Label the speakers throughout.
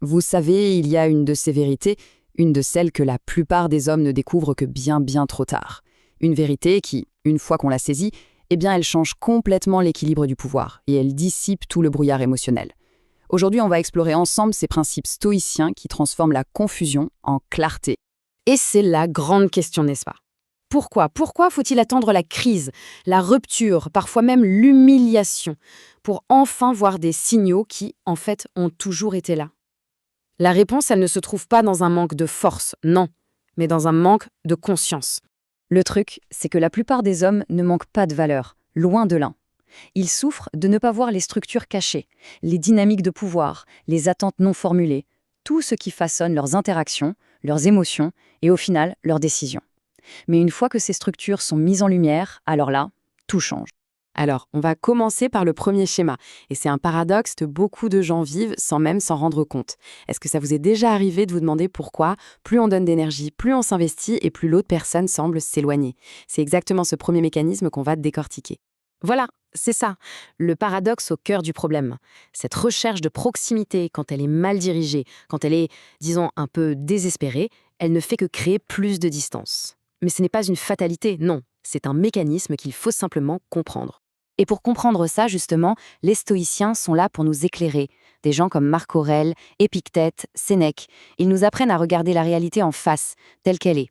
Speaker 1: Vous savez, il y a une de ces vérités, une de celles que la plupart des hommes ne découvrent que bien bien trop tard. Une vérité qui, une fois qu'on l'a saisie, eh bien elle change complètement l'équilibre du pouvoir et elle dissipe tout le brouillard émotionnel. Aujourd'hui, on va explorer ensemble ces principes stoïciens qui transforment la confusion en clarté.
Speaker 2: Et c'est la grande question, n'est-ce pas? Pourquoi? Pourquoi faut-il attendre la crise, la rupture, parfois même l'humiliation, pour enfin voir des signaux qui, en fait, ont toujours été là? La réponse, elle ne se trouve pas dans un manque de force, non, mais dans un manque de conscience.
Speaker 1: Le truc, c'est que la plupart des hommes ne manquent pas de valeur, loin de là. Ils souffrent de ne pas voir les structures cachées, les dynamiques de pouvoir, les attentes non formulées, tout ce qui façonne leurs interactions, leurs émotions et au final leurs décisions. Mais une fois que ces structures sont mises en lumière, alors là, tout change.
Speaker 2: Alors, on va commencer par le premier schéma, et c'est un paradoxe que beaucoup de gens vivent sans même s'en rendre compte. Est-ce que ça vous est déjà arrivé de vous demander pourquoi, plus on donne d'énergie, plus on s'investit et plus l'autre personne semble s'éloigner? C'est exactement ce premier mécanisme qu'on va décortiquer. Voilà, c'est ça, le paradoxe au cœur du problème. Cette recherche de proximité, quand elle est mal dirigée, quand elle est, disons, un peu désespérée, elle ne fait que créer plus de distance. Mais ce n'est pas une fatalité, non, c'est un mécanisme qu'il faut simplement comprendre.
Speaker 1: Et pour comprendre ça, justement, les stoïciens sont là pour nous éclairer. Des gens comme Marc Aurèle, Épictète, Sénèque, ils nous apprennent à regarder la réalité en face, telle qu'elle est.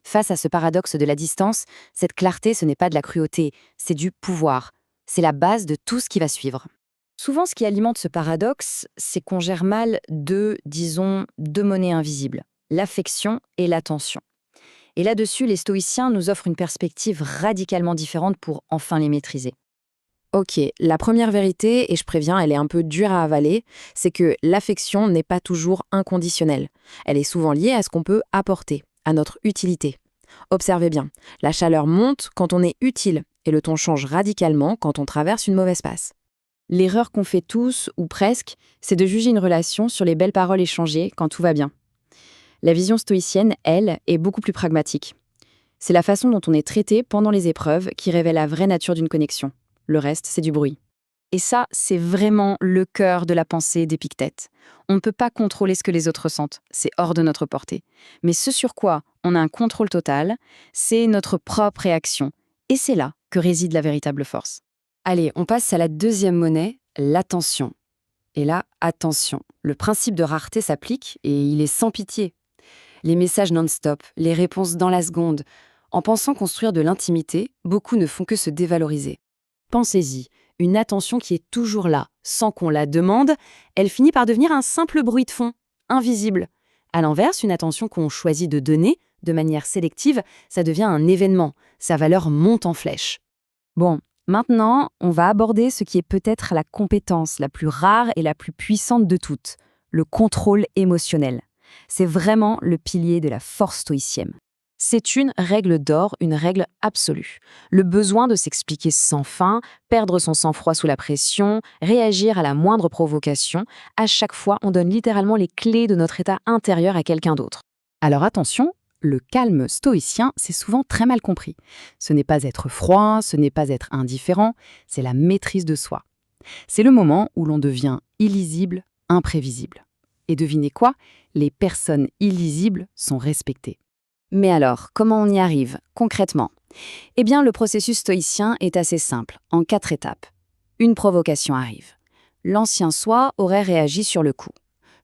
Speaker 1: Face à ce paradoxe de la distance, cette clarté, ce n'est pas de la cruauté, c'est du pouvoir. C'est la base de tout ce qui va suivre. Souvent, ce qui alimente ce paradoxe, c'est qu'on gère mal deux monnaies invisibles, l'affection et l'attention. Et là-dessus, les stoïciens nous offrent une perspective radicalement différente pour enfin les maîtriser.
Speaker 2: Ok, la première vérité, et je préviens, elle est un peu dure à avaler, c'est que l'affection n'est pas toujours inconditionnelle. Elle est souvent liée à ce qu'on peut apporter, à notre utilité. Observez bien, la chaleur monte quand on est utile, et le ton change radicalement quand on traverse une mauvaise passe. L'erreur qu'on fait tous, ou presque, c'est de juger une relation sur les belles paroles échangées quand tout va bien. La vision stoïcienne, elle, est beaucoup plus pragmatique. C'est la façon dont on est traité pendant les épreuves qui révèle la vraie nature d'une connexion. Le reste, c'est du bruit. Et ça, c'est vraiment le cœur de la pensée d'Épictète. On ne peut pas contrôler ce que les autres ressentent, c'est hors de notre portée. Mais ce sur quoi on a un contrôle total, c'est notre propre réaction. Et c'est là que réside la véritable force. Allez, on passe à la deuxième monnaie, l'attention. Et là, attention, le principe de rareté s'applique et il est sans pitié. Les messages non-stop, les réponses dans la seconde. En pensant construire de l'intimité, beaucoup ne font que se dévaloriser. Pensez-y, une attention qui est toujours là, sans qu'on la demande, elle finit par devenir un simple bruit de fond, invisible. À l'inverse, une attention qu'on choisit de donner, de manière sélective, ça devient un événement, sa valeur monte en flèche. Bon, maintenant, on va aborder ce qui est peut-être la compétence la plus rare et la plus puissante de toutes, le contrôle émotionnel. C'est vraiment le pilier de la force stoïcienne. C'est une règle d'or, une règle absolue. Le besoin de s'expliquer sans fin, perdre son sang-froid sous la pression, réagir à la moindre provocation, à chaque fois, on donne littéralement les clés de notre état intérieur à quelqu'un d'autre. Alors attention, le calme stoïcien, c'est souvent très mal compris. Ce n'est pas être froid, ce n'est pas être indifférent, c'est la maîtrise de soi. C'est le moment où l'on devient illisible, imprévisible. Et devinez quoi? Les personnes illisibles sont respectées. Mais alors, comment on y arrive, concrètement? Eh bien, le processus stoïcien est assez simple, en 4 étapes. Une provocation arrive. L'ancien soi aurait réagi sur le coup.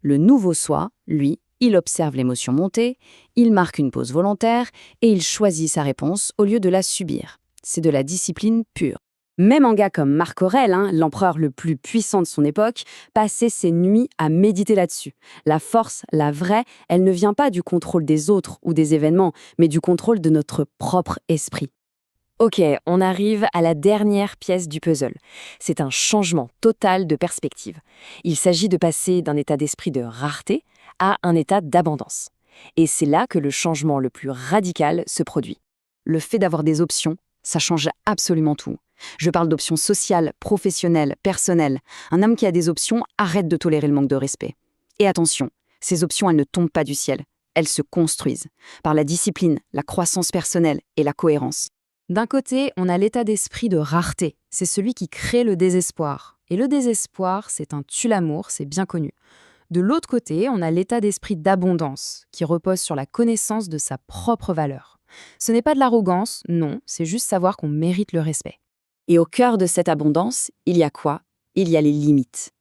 Speaker 2: Le nouveau soi, lui, il observe l'émotion monter, il marque une pause volontaire et il choisit sa réponse au lieu de la subir. C'est de la discipline pure. Même un gars comme Marc Aurèle, l'empereur le plus puissant de son époque, passait ses nuits à méditer là-dessus. La force, la vraie, elle ne vient pas du contrôle des autres ou des événements, mais du contrôle de notre propre esprit. Ok, on arrive à la dernière pièce du puzzle. C'est un changement total de perspective. Il s'agit de passer d'un état d'esprit de rareté à un état d'abondance. Et c'est là que le changement le plus radical se produit. Le fait d'avoir des options, ça change absolument tout. Je parle d'options sociales, professionnelles, personnelles. Un homme qui a des options arrête de tolérer le manque de respect. Et attention, ces options, elles ne tombent pas du ciel. Elles se construisent par la discipline, la croissance personnelle et la cohérence. D'un côté, on a l'état d'esprit de rareté. C'est celui qui crée le désespoir. Et le désespoir, c'est un tue-l'amour, c'est bien connu.
Speaker 1: De l'autre côté, on a l'état d'esprit d'abondance, qui repose sur la connaissance de sa propre valeur. Ce n'est pas de l'arrogance, non, c'est juste savoir qu'on mérite le respect.
Speaker 3: Et au cœur de cette abondance, il y a quoi? Il y a les limites.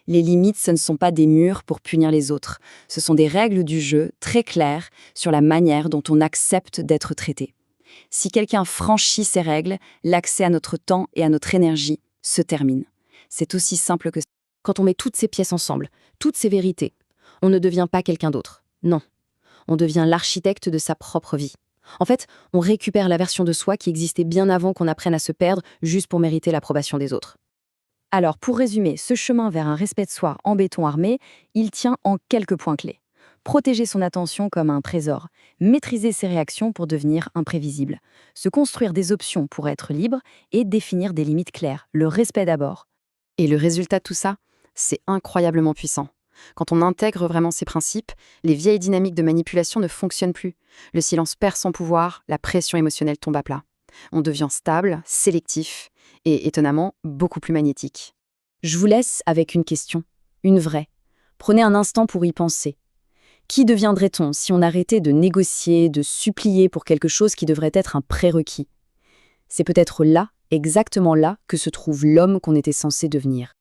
Speaker 3: Les limites, ce ne sont pas des murs pour punir les autres. Ce sont des règles du jeu très claires sur la manière dont on accepte d'être traité. Si quelqu'un franchit ces règles, l'accès à notre temps et à notre énergie se termine. C'est aussi simple que ça.
Speaker 2: Quand on met toutes ces pièces ensemble, toutes ces vérités, on ne devient pas quelqu'un d'autre. Non, on devient l'architecte de sa propre vie. En fait, on récupère la version de soi qui existait bien avant qu'on apprenne à se perdre juste pour mériter l'approbation des autres.
Speaker 3: Alors, pour résumer, ce chemin vers un respect de soi en béton armé, il tient en quelques points clés. Protéger son attention comme un trésor, maîtriser ses réactions pour devenir imprévisible, se construire des options pour être libre et définir des limites claires, le respect d'abord.
Speaker 1: Et le résultat de tout ça, c'est incroyablement puissant. Quand on intègre vraiment ces principes, les vieilles dynamiques de manipulation ne fonctionnent plus. Le silence perd son pouvoir, la pression émotionnelle tombe à plat. On devient stable, sélectif et, étonnamment, beaucoup plus magnétique.
Speaker 3: Je vous laisse avec une question, une vraie. Prenez un instant pour y penser. Qui deviendrait-on si on arrêtait de négocier, de supplier pour quelque chose qui devrait être un prérequis? C'est peut-être là, exactement là, que se trouve l'homme qu'on était censé devenir.